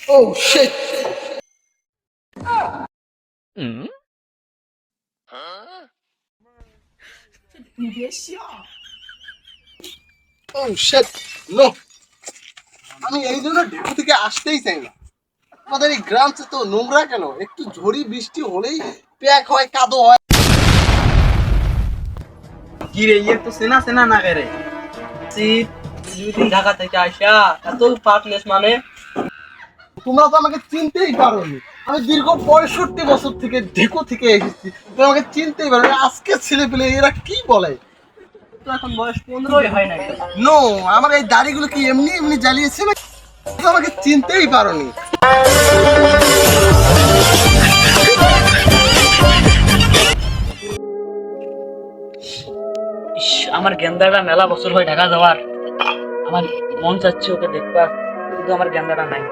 Oh shit! Oh shit! No! আমি এই জন্য ঢেকু থেকে আসতেই চাই না। আমাদের এই গ্রাম তো নোংরা কেন? একটু ঝড়ি বৃষ্টি হলেই প্যাক হয়, কাদো হয়। কি রে ইয়ে তো চেনা চেনা না রে শীত 2 দিন ঢাকা থেকে আসা এত পাটলেস মানে তোমরা তো আমাকে চিনতেই পারোনি। আমি দীর্ঘ 65 বছর থেকে ঢেকু থেকে এসেছি, তোমরা আমাকে চিনতেই পারো। আজকে ছেলে পেলে এরা কি বলে? তো এখন বয়স 15ই হয় নাই। নো, আমার এই দাড়িগুলো কি এমনি এমনি জ্বালিয়েছে না? তোমরা আমাকে চিনতেই পারোনি। ইস, আমার গেন্দাটা মেলা বছর হয় ঢাকা যাওয়ার, আমার মন চাচ্ছে ওকে দেখবার, কিন্তু আমার গেন্দাটা নাই।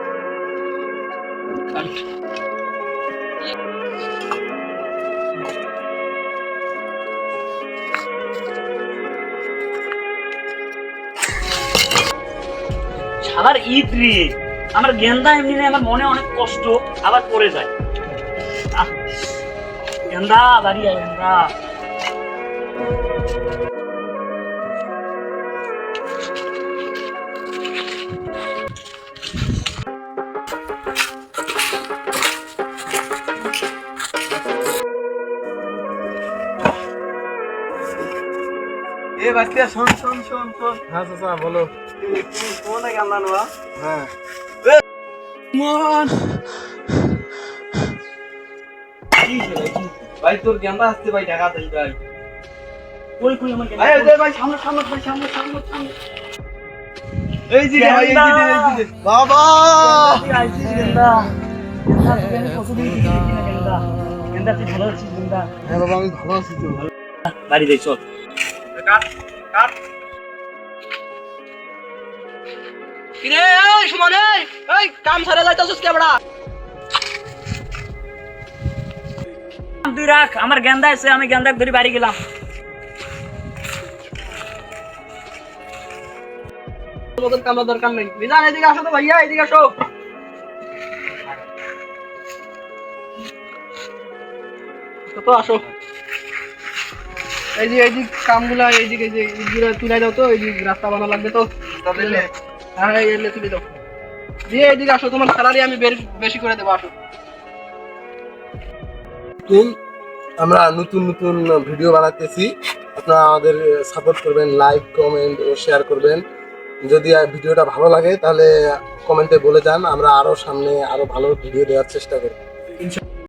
শালার ঈদ রে, আমার গেন্দা এমনি নেই, আমার মনে অনেক কষ্ট, আবার পড়ে যায়। আহ, গেন্দা বাড়ি আয় গেন্দা। এ বাচ্চা শোন শোন শোন শোন। হ্যাঁ চাচা বলো। কোনে গেন্দা নোয়া? হ্যাঁ মন কি রে ভাই, ভাই তোর গেন্দা আসছে ভাই, ঢাকা দেই ভাই। কই কই আমার গেন্দা? এই যে ভাই সামনে সামনে ভাই, সামনে সামনে সামনে। এই যে ভাই, এই যে এই যে বাবা। আইছি গেন্দা। গেন্দা তুই আমি কতদিন দেখি না গেন্দা। গেন্দা তুই ভালো আছিস গেন্দা? হ্যাঁ বাবা, আমি ভালো আছি তো। বাড়ি যাই চল। কাট কাট। কিরে এই সুমন, এই কাম সারা যাইতাছস কে বড়া? তুই রাখ, আমার গেন্দা আছে, আমি গেন্দাক ধরে বাড়ি গেলাম। মতন কামড়া দরকার নেই। মিজান এদিকে আসো তো ভাইয়া, এদিকে আসো। তো আসো। এই যে কামগুলা এইদিকে যে ইগুলা তুলে দাও তো, এই যে রাস্তা বানানো লাগবে তো। হ্যাঁ এলে তুলে দাও। দিয়ে এদিকে আসো, তোমার স্যালারি আমি বেশি করে দেবো, আসো। আমরা নতুন নতুন ভিডিও বানাতেছি, আপনারা আমাদের সাপোর্ট করবেন, লাইক কমেন্ট ও শেয়ার করবেন। যদি ভিডিওটা ভালো লাগে তাহলে কমেন্টে বলে যান, আমরা আরো সামনে আরো ভালো ভিডিও দেওয়ার চেষ্টা করব।